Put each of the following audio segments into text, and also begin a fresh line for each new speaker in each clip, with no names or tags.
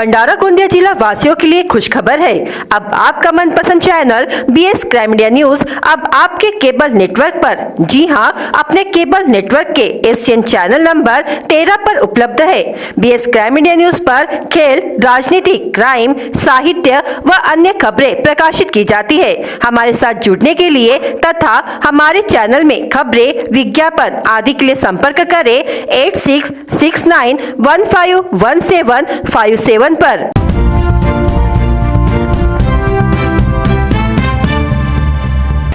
भंडारा गोंदिया जिला वासियों के लिए खुशखबर है। अब आपका मनपसंद channel BS crime media news अब आपके केबल नेटवर्क पर, जी हां, अपने केबल नेटवर्क के एशियन चैनल नंबर 13 पर उपलब्ध है। बीएस क्राइम मीडिया न्यूज पर खेल, राजनीति, क्राइम, साहित्य व अन्य खबरें प्रकाशित की जाती है। हमारे साथ जुड़ने के लिए तथा हमारे चैनल में खबरें, विज्ञापन आदि के लिए संपर्क करें 8669151757 पर।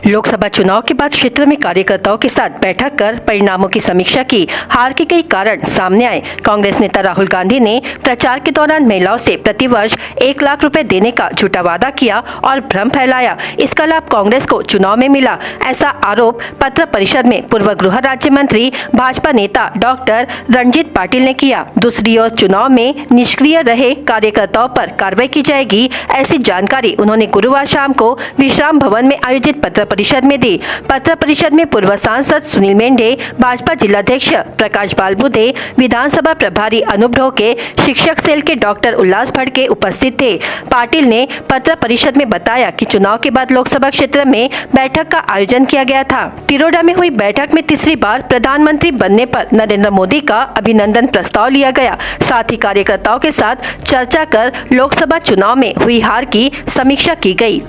लोकसभा चुनाव के बाद क्षेत्र में कार्यकर्ताओं के साथ बैठक कर परिणामों की समीक्षा की। हार के कई कारण सामने आए। कांग्रेस नेता राहुल गांधी ने प्रचार के दौरान महिलाओं से प्रतिवर्ष 1 लाख रुपए देने का झूठा वादा किया और भ्रम फैलाया। इसका लाभ कांग्रेस को चुनाव में मिला, ऐसा आरोप पत्र परिषद में पूर्व गृह राज्य मंत्री भाजपा नेता डॉक्टर रणजीत पाटिल ने किया। दूसरी ओर चुनाव में निष्क्रिय रहे कार्यकर्ताओं पर कार्रवाई की जाएगी, ऐसी जानकारी उन्होंने गुरुवार शाम को विश्राम भवन में आयोजित पत्र परिषद में दी। पत्र परिषद में पूर्व सांसद सुनील मेंढे, भाजपा जिलाध्यक्ष प्रकाश बालबुदे, विधानसभा प्रभारी अनूप ढोके, शिक्षक सेल के डॉक्टर उल्लास भड़के उपस्थित थे। पाटिल ने पत्र परिषद में बताया कि चुनाव के बाद लोकसभा क्षेत्र में बैठक का आयोजन किया गया था। तिरोडा में हुई बैठक में तीसरी बार प्रधानमंत्री बनने पर नरेंद्र मोदी का अभिनंदन प्रस्ताव लिया गया। साथ ही कार्यकर्ताओं के साथ चर्चा कर लोकसभा चुनाव में हुई हार की समीक्षा की गई।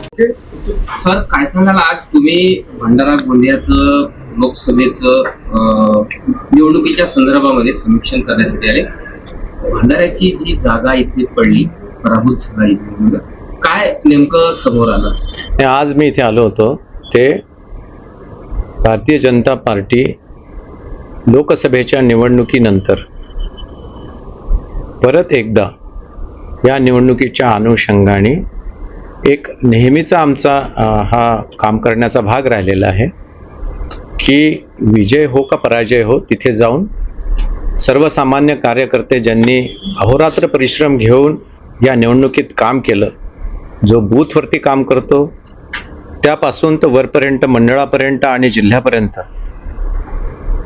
सर, काय सांगाल, आज तुम्ही भंडारा गोंदियाचं लोकसभेचं निवडणुकीच्या संदर्भामध्ये समीक्षण करण्यासाठी आले। भंडाऱ्याची जी जागा इथे पडली, पराभूत झाला, इथे काय नेमकं समोर आलं?
आज मी इथे आलो होतो ते भारतीय जनता पार्टी लोकसभेच्या निवडणुकीनंतर परत एकदा या निवडणुकीच्या अनुषंगाने एक नेहमीचा आमचा हा काम करण्याचा भाग राहिलेला आहे की विजय हो का पराजय हो, तिथे जाऊन सर्वसामान्य कार्यकर्ते ज्यांनी अहोरात्र परिश्रम घेऊन या निवडणुकीत काम केलं, जो बूथवरती काम करतो त्यापासून तर वरपर्यंत, मंडळापर्यंत आणि जिल्ह्यापर्यंत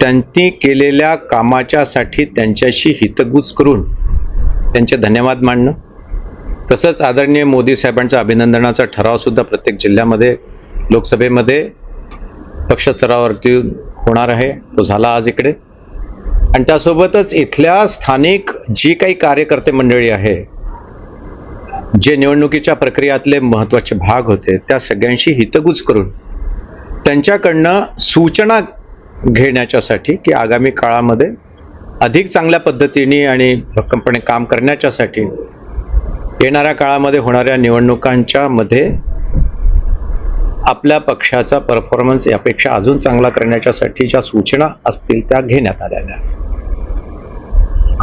त्यांनी केलेल्या कामाच्यासाठी त्यांच्याशी हितगुज करून त्यांचे धन्यवाद मानणं, तसंच आदरणीय मोदी साहेबांचा अभिनंदनाचा ठराव सुद्धा प्रत्येक जिल्ह्यामध्ये लोकसभेमध्ये पक्षस्तरावरती होणार आहे, तो झाला आज इकडे। आणि त्यासोबतच इथल्या स्थानिक जी काही कार्यकर्ते मंडळी आहे, जे निवडणुकीच्या प्रक्रियातले महत्त्वाचे भाग होते, त्या सगळ्यांशी हितगुज करून त्यांच्याकडनं सूचना घेण्याच्यासाठी की आगामी काळामध्ये अधिक चांगल्या पद्धतीने आणि भक्कमपणे काम करण्याच्यासाठी येणाऱ्या काळामध्ये होणाऱ्या निवडणुकांच्या मध्ये आपल्या पक्षाचा परफॉर्मन्स यापेक्षा अजून चांगला करण्याच्यासाठी ज्या सूचना असतील त्या घेण्यात आल्या।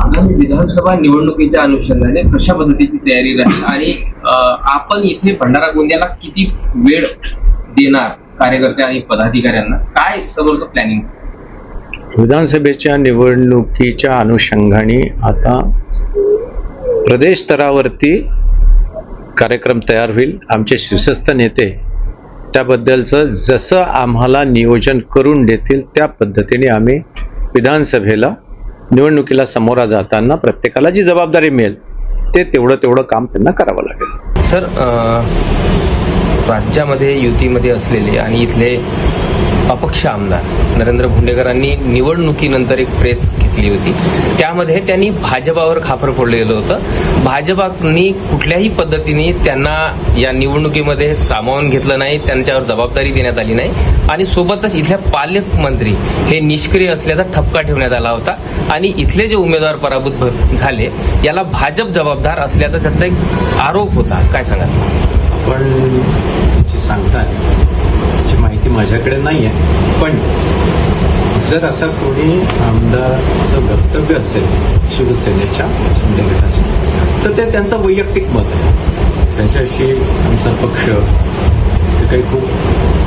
आगामी विधानसभा निवडणुकीच्या अनुषंगाने कशा पद्धतीची तयारी राहील आणि आपण इथे भंडारा गोंदियाला किती वेळ देणार कार्यकर्ते आणि पदाधिकाऱ्यांना, काय समोरचं प्लॅनिंग?
विधानसभेच्या निवडणुकीच्या अनुषंगाने आता प्रदेश स्तरावरती कार्यक्रम तयार होईल। आमचे शीर्षस्थ नेते त्याबद्दलचं जसं आम्हाला नियोजन करून देतील त्या पद्धतीने आम्ही विधानसभेला निवडणुकीला समोर जाताना प्रत्येकाला जी जबाबदारी मिळेल ते तेवढं काम त्यांना करावं लागेल।
सर, राज्यामध्ये युतीमध्ये असलेले आणि इथले अपक्ष आमदार नरेंद्र भोंडेकरांनी निवडणुकीनंतर एक प्रेस घेतली होती, त्यामध्ये त्यांनी भाजपावर खापर फोडलेलं होतं। भाजपाने कुठल्याही पद्धतीने त्यांना या निवडणुकीमध्ये सामावून घेतलं नाही, त्यांच्यावर जबाबदारी देण्यात आली नाही आणि सोबतच इथल्या पालकमंत्री हे निष्क्रिय असल्याचा ठपका ठेवण्यात आला होता आणि इथले जे उमेदवार पराभूत झाले याला भाजप जबाबदार असल्याचा त्याचा एक आरोप होता। काय सांगाल?
पण सांगताय त्याची माहिती माझ्याकडे नाही आहे, पण जर असं कोणी आमदाराचं वक्तव्य असेल शिवसेनेच्या शिंदे गटाचं, तर ते त्यांचं वैयक्तिक मत आहे, त्याच्याशी आमचा पक्ष ते काही खूप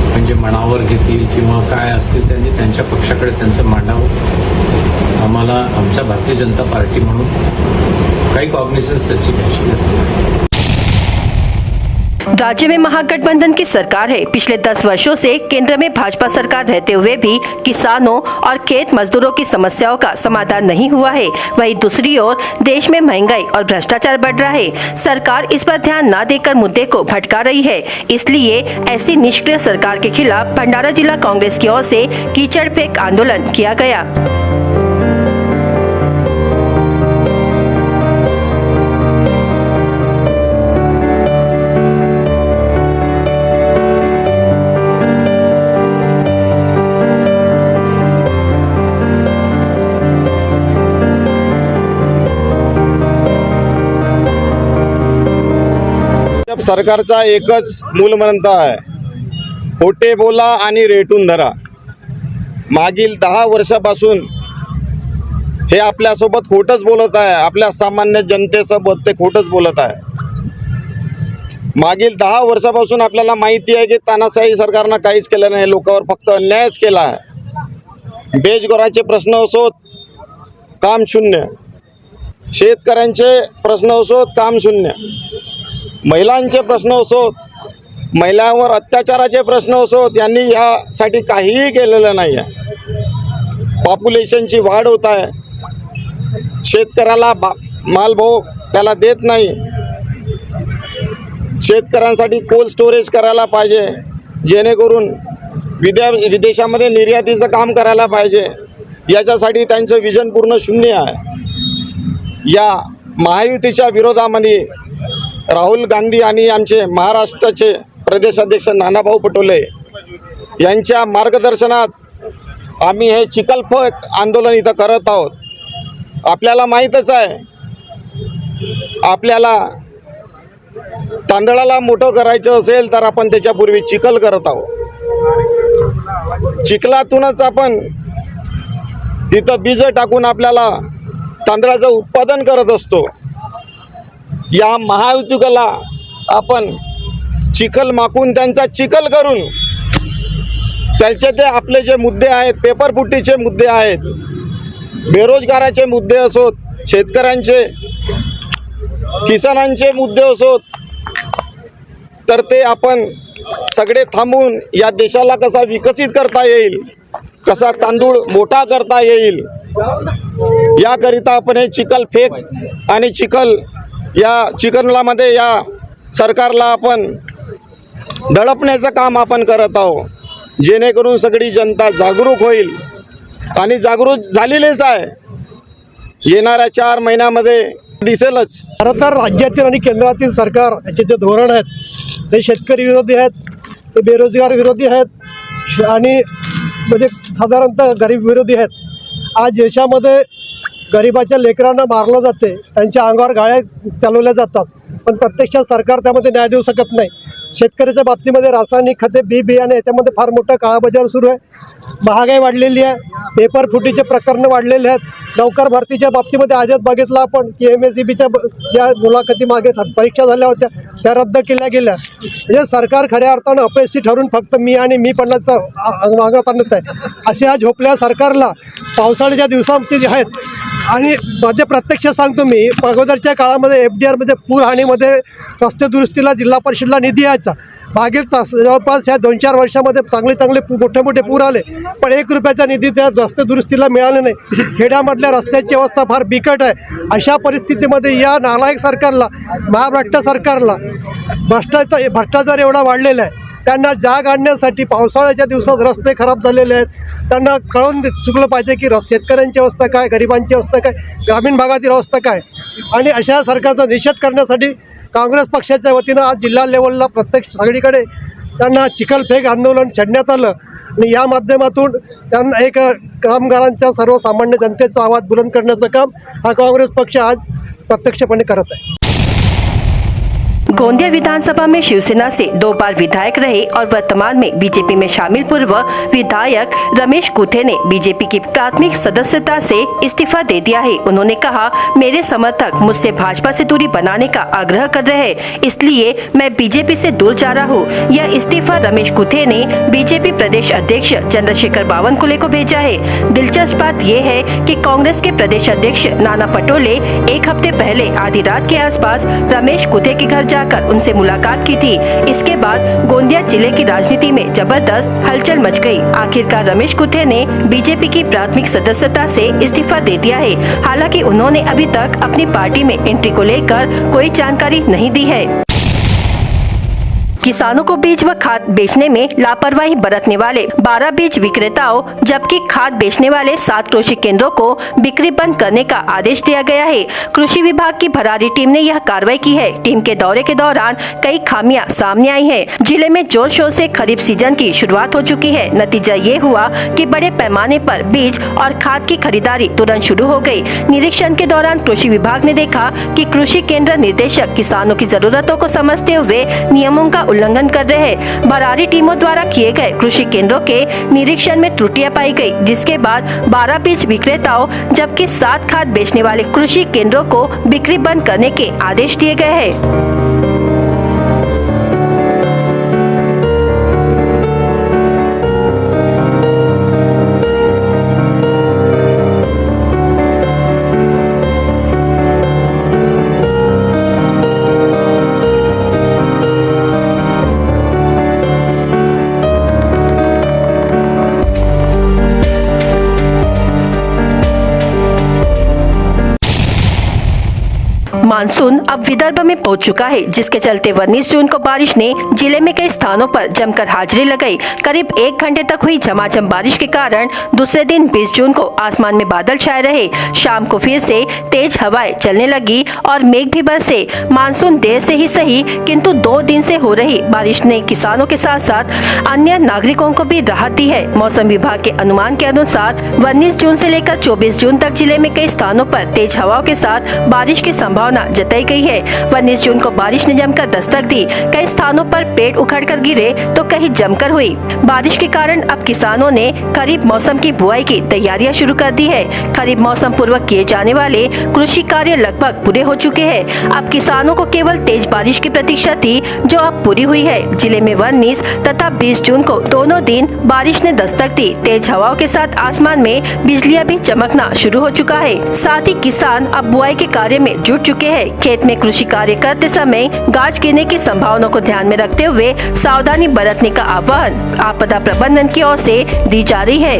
म्हणजे मनावर घेतील किंवा काय असतील त्यांनी त्यांच्या पक्षाकडे त्यांचं मांडावं। आम्हाला आमच्या भारतीय जनता पार्टी म्हणून काही कॉग्निशन्स त्याची घ्यायची नाही।
राज्य में महागठबंधन की सरकार है। पिछले 10 वर्षों से केंद्र में भाजपा सरकार रहते हुए भी किसानों और खेत मजदूरों की समस्याओं का समाधान नहीं हुआ है। वहीं दूसरी ओर देश में महंगाई और भ्रष्टाचार बढ़ रहा है। सरकार इस पर ध्यान न देकर मुद्दे को भटका रही है। इसलिए ऐसी निष्क्रिय सरकार के खिलाफ भंडारा जिला कांग्रेस की ओर से कीचड़ फेंक आंदोलन किया गया।
सरकारचा एकच मूलमंत्र आहे, खोटे बोला आणि रेटून धरा। मागील 10 वर्षापासून हे आपल्यासोबत खोटच बोलत आहे, आपल्या सामान्य जनतेसोबत ते खोटच बोलत आहे। मागील 10 वर्षापासून आपल्याला माहिती आहे की तानाशाही सरकारनं काहीच केलं नाही, लोकांवर फक्त अन्यायच केला आहे। बेरोजगारांचे प्रश्न असोत काम शून्य, शेतकऱ्यांचे प्रश्न असोत काम शून्य, महिलांचे प्रश्न असोत, महिलांवर अत्याचाराचे प्रश्न असोत, यांनी यासाठी काहीही केलेलं नाही आहे। पॉप्युलेशनची वाढ होत आहे, शेतकऱ्याला मालभाव त्याला देत नाही। शेतकऱ्यांसाठी कोल्ड स्टोरेज करायला पाहिजे, जेणेकरून विदेशामध्ये निर्यातीचं काम करायला पाहिजे। याच्यासाठी त्यांचं विजन पूर्ण शून्य आहे। या महायुतीच्या विरोधामध्ये राहुल गांधी आणि आमचे महाराष्ट्राचे प्रदेशाध्यक्ष नानाभाऊ पटोले यांच्या मार्गदर्शनात आम्ही हे चिखलफेक आंदोलन इथं करत आहोत। आपल्याला माहीतच आहे, आपल्याला तांदळाला मोठं करायचं असेल तर आपण त्याच्यापूर्वी चिखल करत आहोत। चिखलातूनच आपण तिथं बीज टाकून आपल्याला तांदळाचं उत्पादन करत असतो। या महायुतीला आपण चिखल माकून त्यांचा चिखल करून त्यांचे ते आपले जे मुद्दे आहेत, पेपरफुटीचे मुद्दे आहेत, बेरोजगाराचे मुद्दे असोत, शेतकऱ्यांचे किसानांचे मुद्दे असोत, तर ते आपण सगळे थांबून या देशाला कसा विकसित करता येईल, कसा तांदूळ मोठा करता येईल, याकरिता आपण हे चिखल फेक आणि या चिखलामध्ये या सरकारला आपण दडपण्याचं काम आपण करत आहोत, जेणेकरून सगळी जनता जागरूक होईल आणि जागरूक झालेलीच आहे। येणाऱ्या 4 महिन्यामध्ये दिसेलच।
खरं तर राज्यातील आणि केंद्रातील सरकार याचे जे धोरण आहेत ते शेतकरी विरोधी आहेत, ते बेरोजगार विरोधी आहेत आणि म्हणजे साधारणतः गरीब विरोधी आहेत। आज देशामध्ये गरिबाच्या लेकरांना मारलं जाते, त्यांच्या अंगावर गाळ्या चालवल्या जातात, पण प्रत्यक्षात सरकार त्यामध्ये न्याय देऊ शकत नाही। शेतकऱ्याच्या बाबतीमध्ये रासायनिक खते, बियाणे याच्यामध्ये फार मोठा काळाबाजार सुरू आहे। महागाई वाढलेली आहे, पेपरफुटीचे प्रकरणं वाढलेले आहेत। नौकर भरतीच्या बाबतीमध्ये आजच बघितलं आपण की MSEBच्या ज्या मुलाखती मागे परीक्षा झाल्या होत्या त्या रद्द केल्या गेल्या। म्हणजे सरकार खऱ्या अर्थानं अपयशी ठरून फक्त मी पडल्याचं मागत आणत आहे। अशा झोपल्या सरकारला पावसाळ्याच्या दिवसांमध्ये जे आहेत आणि मध्ये प्रत्यक्ष सांगतो मी, अगोदरच्या काळामध्ये FDR म्हणजे पूरहानीमध्ये रस्ते दुरुस्तीला जिल्हा परिषदला निधी यायचा। मागील जवळपास या 2-4 वर्षामध्ये चांगले मोठे पूर आले, पण 1 रुपयाचा निधी त्या रस्ते दुरुस्तीला मिळाले नाही। खेड्यामधल्या रस्त्याची अवस्था फार बिकट आहे। अशा परिस्थितीमध्ये या नालायक सरकारला, महाराष्ट्र सरकारला भ्रष्टाचार एवढा वाढलेला आहे, त्यांना जाग आणण्यासाठी पावसाळ्याच्या दिवसात रस्ते खराब झालेले आहेत। त्यांना कळून चुकलं पाहिजे की शेतकऱ्यांची अवस्था काय, गरिबांची अवस्था काय, ग्रामीण भागातील अवस्था काय। आणि अशा सरकारचा निषेध करण्यासाठी काँग्रेस पक्षाच्या वतीनं आज जिल्हा लेवलला प्रत्येक सगळीकडे त्यांना चिखलफेक आंदोलन छेडण्यात आलं आणि या माध्यमातून त्यांना एक कामगारांच्या, सर्वसामान्य जनतेचा आवाज बुलंद करण्याचं काम हा काँग्रेस पक्ष आज प्रत्यक्षपणे करत आहे।
गोंदिया विधानसभा में शिवसेना से 2 बार विधायक रहे और वर्तमान में बीजेपी में शामिल पूर्व विधायक रमेश कुथे ने बीजेपी की प्राथमिक सदस्यता से इस्तीफा दे दिया है। उन्होंने कहा, मेरे समर्थक मुझसे भाजपा से दूरी बनाने का आग्रह कर रहे हैं, इसलिए मैं बीजेपी से दूर जा रहा हूँ। यह इस्तीफा रमेश कुथे ने बीजेपी प्रदेश अध्यक्ष चंद्रशेखर बावनकुले को भेजा है। दिलचस्प बात यह है कि कांग्रेस के प्रदेश अध्यक्ष नाना पटोले 1 हफ्ते पहले आधी रात के आसपास रमेश कुथे के घर जा बुलाकर उनसे मुलाकात की थी। इसके बाद गोंदिया जिले की राजनीति में जबरदस्त हलचल मच गई। आखिरकार रमेश कुथे ने बीजेपी की प्राथमिक सदस्यता से इस्तीफा दे दिया है। हालांकि उन्होंने अभी तक अपनी पार्टी में एंट्री को लेकर कोई जानकारी नहीं दी है। किसानों को बीज व खाद बेचने में लापरवाही बरतने वाले 12 बीज विक्रेताओं जबकि खाद बेचने वाले 7 कृषि केंद्रों को बिक्री बंद करने का आदेश दिया गया है। कृषि विभाग की भरारी टीम ने यह कार्रवाई की है। टीम के दौरे के दौरान कई खामियां सामने आई हैं। जिले में जोर शोर से खरीफ सीजन की शुरुआत हो चुकी है। नतीजा ये हुआ कि बड़े पैमाने पर बीज और खाद की खरीदारी तुरंत शुरू हो गई। निरीक्षण के दौरान कृषि विभाग ने देखा कि कृषि केंद्र निर्देशक किसानों की जरूरतों को समझते हुए नियमों का उल्लंघन कर रहे हैं। भरारी टीमों द्वारा किए गए कृषि केंद्रों के निरीक्षण में त्रुटियां पाई गई, जिसके बाद 12 बीज विक्रेताओं जबकि 7 खाद बेचने वाले कृषि केंद्रों को बिक्री बंद करने के आदेश दिए गए हैं। मानसून अब विदर्भ में पहुंच चुका है, जिसके चलते 19 जून को बारिश ने जिले में कई स्थानों पर जमकर हाजिरी लगाई। करीब 1 घंटे तक हुई झमाझम बारिश के कारण दूसरे दिन 20 जून को आसमान में बादल छाए रहे। शाम को फिर से तेज हवाएं चलने लगी और मेघ भी बरसे। मानसून देर से ही सही, किंतु 2 दिन से हो रही बारिश ने किसानों के साथ साथ अन्य नागरिकों को भी राहत दी है। मौसम विभाग के अनुमान के अनुसार 19 जून से लेकर 24 जून तक जिले में कई स्थानों पर तेज हवाओं के साथ बारिश की संभावना जताई गई है। 19 जून को बारिश ने जमकर दस्तक दी। कई स्थानों पर पेड़ उखड़कर गिरे तो कहीं जमकर हुई। बारिश के कारण अब किसानों ने खरीफ मौसम की बुआई की तैयारियां शुरू कर दी है। खरीफ मौसम पूर्वक किए जाने वाले कृषि कार्य लगभग पूरे हो चुके हैं। अब किसानों को केवल तेज बारिश की प्रतीक्षा थी, जो अब पूरी हुई है। जिले में 19 तथा 20 जून को दोनों दिन बारिश ने दस्तक दी। तेज हवाओं के साथ आसमान में बिजलियां भी चमकना शुरू हो चुका है। साथ ही किसान अब बुआई के कार्य में जुट चुके हैं। खेत में कृषि कार्य करते समय गाज गिरने की संभावना को ध्यान में रखते हुए सावधानी बरतने का आह्वान आपदा प्रबंधन की ओर से दी जा रही है।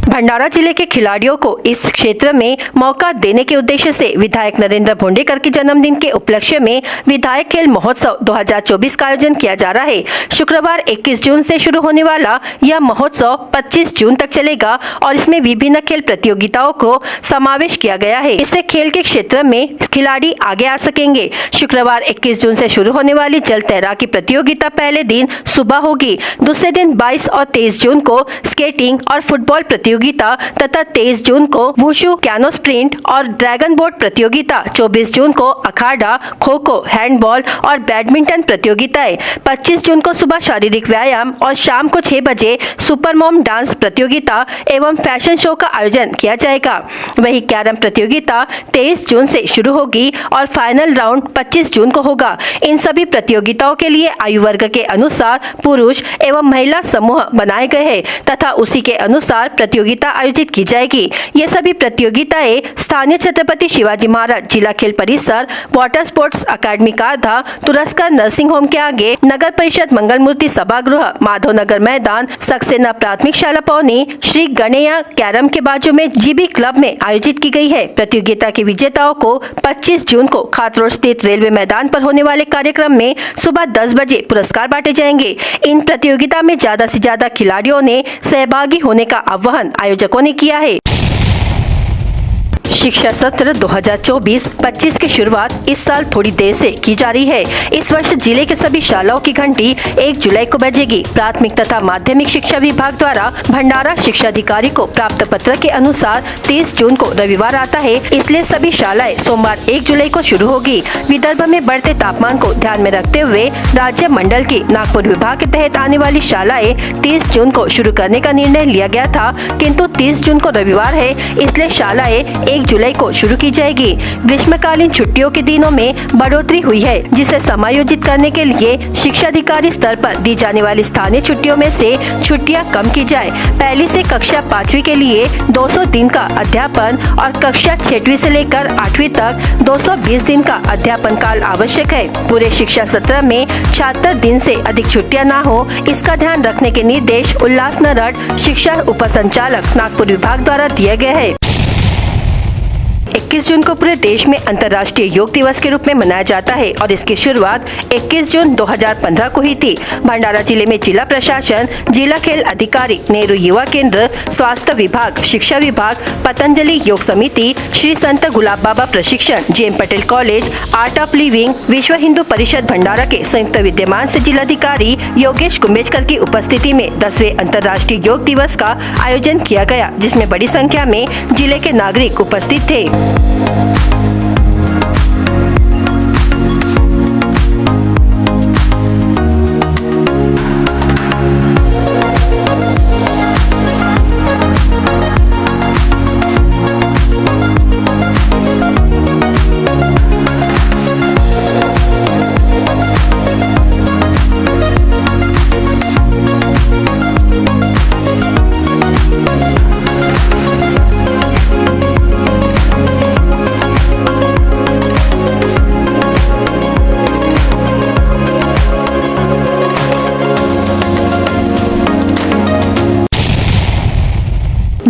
भंडारा जिले के खिलाड़ियों को इस क्षेत्र में मौका देने के उद्देश्य से विधायक नरेंद्र भोंडेकर के जन्मदिन के उपलक्ष्य में विधायक खेल महोत्सव 2024 का आयोजन किया जा रहा है। शुक्रवार 21 जून से शुरू होने वाला यह महोत्सव 25 जून तक चलेगा और इसमें विभिन्न खेल प्रतियोगिताओं को समावेश किया गया है। इससे खेल के क्षेत्र में खिलाड़ी आगे आ सकेंगे। शुक्रवार 21 जून से शुरू होने वाली जल तैराकी प्रतियोगिता पहले दिन सुबह होगी। दूसरे दिन 22 और 23 जून को स्केटिंग और फुटबॉल प्रतियोगिता तथा 23 जून को वुशु, कैनो स्प्रिंट और ड्रैगन बोट प्रतियोगिता, 24 जून को अखाड़ा, खो खो, हैंडबॉल और बैडमिंटन प्रतियोगिताएं, 25 जून को सुबह शारीरिक व्यायाम और शाम को 6 बजे सुपर मॉम डांस प्रतियोगिता एवं फैशन शो का आयोजन किया जाएगा। वहीं कैरम प्रतियोगिता 23 जून से शुरू होगी और फाइनल राउंड 25 जून को होगा। इन सभी प्रतियोगिताओं के लिए आयु वर्ग के अनुसार पुरुष एवं महिला समूह बनाए गए हैं तथा उसी के अनुसार प्रतियोगिता आयोजित की जाएगी। ये सभी प्रतियोगिताएं स्थानीय छत्रपति शिवाजी महाराज जिला खेल परिसर, वाटर स्पोर्ट्स अकादमी काधा, तुरस्कर नर्सिंग होम के आगे, नगर परिषद मंगल मूर्ति सभागृह, माधव नगर मैदान, सक्सेना प्राथमिक शाला पौनी, श्री गणेया कैरम के बाजू में जीबी क्लब में आयोजित की गई है। प्रतियोगिता के विजेताओं को 25 जून को खातरोड स्थित रेलवे मैदान पर होने वाले कार्यक्रम में सुबह 10 बजे पुरस्कार बांटे जाएंगे। इन प्रतियोगिता में ज्यादा से ज्यादा खिलाड़ियों ने सहभागी होने का आह्वान आयोजकों ने किया है। शिक्षा सत्र 2024-25 की शुरुआत इस साल थोड़ी देर से की जा रही है। इस वर्ष जिले के सभी शालाओं की घंटी 1 जुलाई को बजेगी। प्राथमिक तथा माध्यमिक शिक्षा विभाग द्वारा भंडारा शिक्षा अधिकारी को प्राप्त पत्र के अनुसार 30 जून को रविवार आता है, इसलिए सभी शालाएं सोमवार 1 जुलाई को शुरू होगी। विदर्भ में बढ़ते तापमान को ध्यान में रखते हुए राज्य मंडल की नागपुर विभाग के तहत आने वाली शालाएं 30 जून को शुरू करने का निर्णय लिया गया था, किंतु 30 जून को रविवार है, इसलिए शालाएं 1 1 जुलाई को शुरू की जाएगी। ग्रीष्मकालीन छुट्टियों के दिनों में बढ़ोतरी हुई है, जिसे समायोजित करने के लिए शिक्षा अधिकारी स्तर पर दी जाने वाली स्थानीय छुट्टियों में से छुट्टियां कम की जाए। पहली से कक्षा 5वीं के लिए 200 दिन का अध्यापन और कक्षा 6वीं से लेकर 8वीं तक 220 दिन का अध्यापन काल आवश्यक है। पूरे शिक्षा सत्र में 76 दिन से अधिक छुट्टियां न हो, इसका ध्यान रखने के निर्देश उल्लास नरट शिक्षा उपसंचालक नागपुर विभाग द्वारा दिए गए हैं। 21 जून को पूरे देश में अंतर्राष्ट्रीय योग दिवस के रूप में मनाया जाता है और इसकी शुरुआत 21 जून 2015 को हुई थी। भंडारा जिले में जिला प्रशासन, जिला खेल अधिकारी, नेहरू युवा केंद्र, स्वास्थ्य विभाग, शिक्षा विभाग, पतंजलि योग समिति, श्री संत गुलाब बाबा प्रशिक्षण, JM Patel college, art of living, विश्व हिंदू परिषद भंडारा के संयुक्त विद्यमान से जिलाधिकारी योगेश कुंभेजकर की उपस्थिति में 10वें अंतर्राष्ट्रीय योग दिवस का आयोजन किया गया, जिसमें बड़ी संख्या में जिले के नागरिक उपस्थित थे।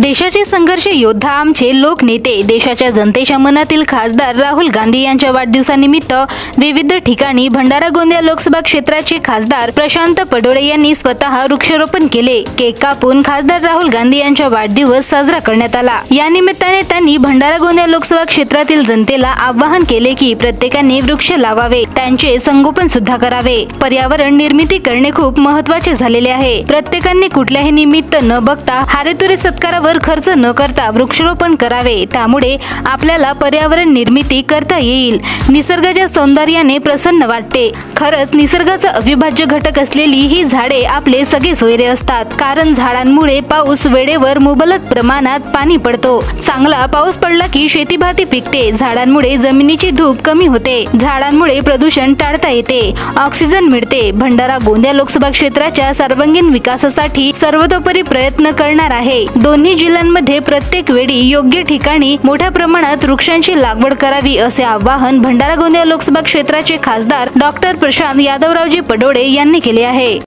देशाचे संघर्ष योद्धा आमचे लोकनेते, देशाच्या जनतेच्या मनातील खासदार राहुल गांधी यांच्या वाढदिवसानिमित्त विविध ठिकाणी भंडारा गोंदिया लोकसभा क्षेत्राचे खासदार प्रशांत पडोळे यांनी स्वतः वृक्षारोपण केले। केक कापून खासदार राहुल गांधी यांचा वाढदिवस साजरा करण्यात आला। या निमित्ताने त्यांनी भंडारा गोंदिया लोकसभा क्षेत्रातील जनतेला आवाहन केले की प्रत्येकाने वृक्ष लावावे, त्यांचे संगोपन सुद्धा करावे। पर्यावरण निर्मिती करणे खूप महत्त्वाचे झालेले आहे। प्रत्येकाने कुठल्याही निमित्त न बघता हारेतुरे सत्कारावर खर्च न करता वृक्षारोपण करावे, त्यामुळे आपल्याला पर्यावरण निर्मिती करता येईल। निसर्गाच्या सौंदर्याने प्रसन्न वाटते। खरंच निसर्गाचा अविभाज्य घटक असलेली ही झाडे आपले सगळे सोयरे असतात, कारण झाडांमुळे पाऊस वेळेवर मुबलक प्रमाणात पाणी पडतो। चांगला पाऊस पडला की शेतीभाती पिकते। झाडांमुळे जमिनीची धूप कमी होते। झाडांमुळे प्रदूषण टाळता येते, ऑक्सिजन मिळते। भंडारा गोंदिया लोकसभा क्षेत्राच्या सर्वांगीण विकासासाठी सर्वतोपरी प्रयत्न करणार आहे। दोन्ही जिल्ह्यांमध्ये प्रत्येक वेळी योग्य ठिकाणी मोठ्या प्रमाणात वृक्षांची लागवड करावी, असे आवाहन भंडारा गोंदिया लोकसभा क्षेत्राचे खासदार डॉक्टर प्रशांत यादवरावजी पडोळे यांनी केले आहे।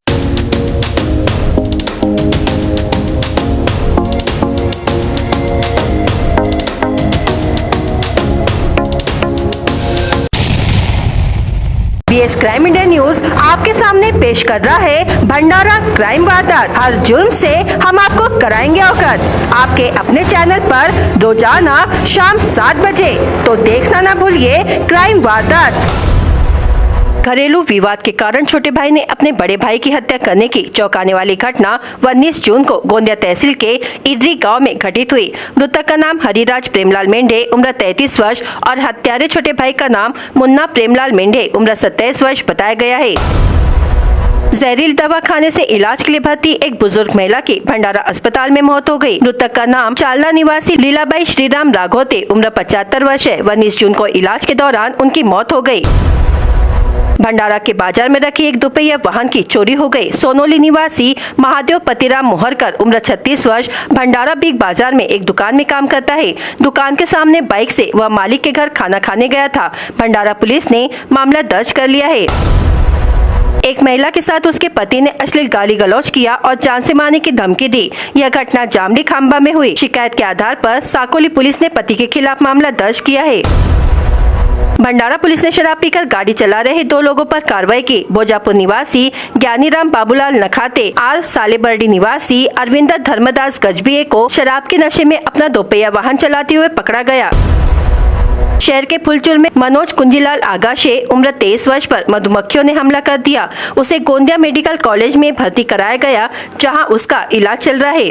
BS क्राइम इंडिया न्यूज आपके सामने पेश कर रहा है भंडारा क्राइम वारदात। हर जुर्म से हम आपको कराएंगे अवगत। आपके अपने चैनल पर रोजाना शाम 7 बजे, तो देखना ना भूलिए क्राइम वारदात। घरेलू विवाद के कारण छोटे भाई ने अपने बड़े भाई की हत्या करने की चौंकाने वाली घटना 19 जून को गोंदिया तहसील के इडरी गांव में घटित हुई। मृतक का नाम हरिराज प्रेमलाल मेंढे, उम्र 33 वर्ष और हत्यारे छोटे भाई का नाम मुन्ना प्रेमलाल मेंढे, उम्र 27 वर्ष बताया गया है। जहरील दवा खाने से इलाज के लिए भर्ती एक बुजुर्ग महिला की भंडारा अस्पताल में मौत हो गई। मृतक का नाम चालना निवासी लीलाबाई श्रीराम राघोते, उम्र 75 वर्ष है। 19 जून को इलाज के दौरान उनकी मौत हो गई। भंडारा के बाजार में रखी एक दोपहिया वाहन की चोरी हो गई। सोनोली निवासी महादेव पतिराम मोहरकर, उम्र 36 वर्ष, भंडारा बिग बाजार में एक दुकान में काम करता है। दुकान के सामने बाइक से वह मालिक के घर खाना खाने गया था। भंडारा पुलिस ने मामला दर्ज कर लिया है। एक महिला के साथ उसके पति ने अश्लील गाली गलौज किया और जान से मारने की धमकी दी। यह घटना जामली खांबा में हुई। शिकायत के आधार पर साकोली पुलिस ने पति के खिलाफ मामला दर्ज किया है। भंडारा पुलिस ने शराब पीकर गाड़ी चला रहे 2 लोगों पर कार्रवाई की। भोजापुर निवासी ज्ञानीराम बाबूलाल नखाते, आर सालेबर्डी निवासी अरविंदर धर्मदास गजबीए को शराब के नशे में अपना दोपहिया वाहन चलाते हुए पकड़ा गया। शहर के फुलचुर में मनोज कुंजीलाल आगाशे, उम्र 23 वर्ष पर मधुमक्खियों ने हमला कर दिया। उसे गोंदिया मेडिकल कॉलेज में भर्ती कराया गया, जहां उसका इलाज चल रहा है।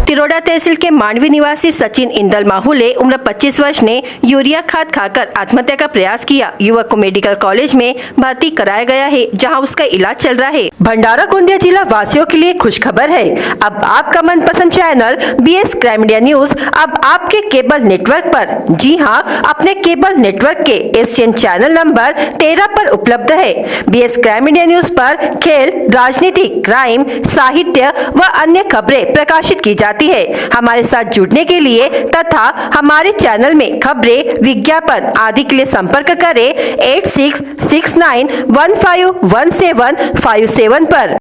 तिरोडा तहसील के मांडवी निवासी सचिन इंदल माहुले उम्र 25 वर्ष ने यूरिया खाद खाकर आत्महत्या का प्रयास किया। युवक को मेडिकल कॉलेज में भर्ती कराया गया है, जहां उसका इलाज चल रहा है। भंडारा गोंदिया जिला वासियों के लिए खुशखबर है। अब आपका मनपसंद channel BS crime media news अब आपके केबल नेटवर्क पर, जी हां, अपने केबल नेटवर्क के एशियन चैनल नंबर 13 पर उपलब्ध है। BS क्राइम मीडिया न्यूज पर खेल, राजनीति, क्राइम, साहित्य व अन्य खबरें प्रकाशित की जाती है। हमारे साथ जुड़ने के लिए तथा हमारे चैनल में खबरें, विज्ञापन आदि के लिए संपर्क करें 8669151757 पर।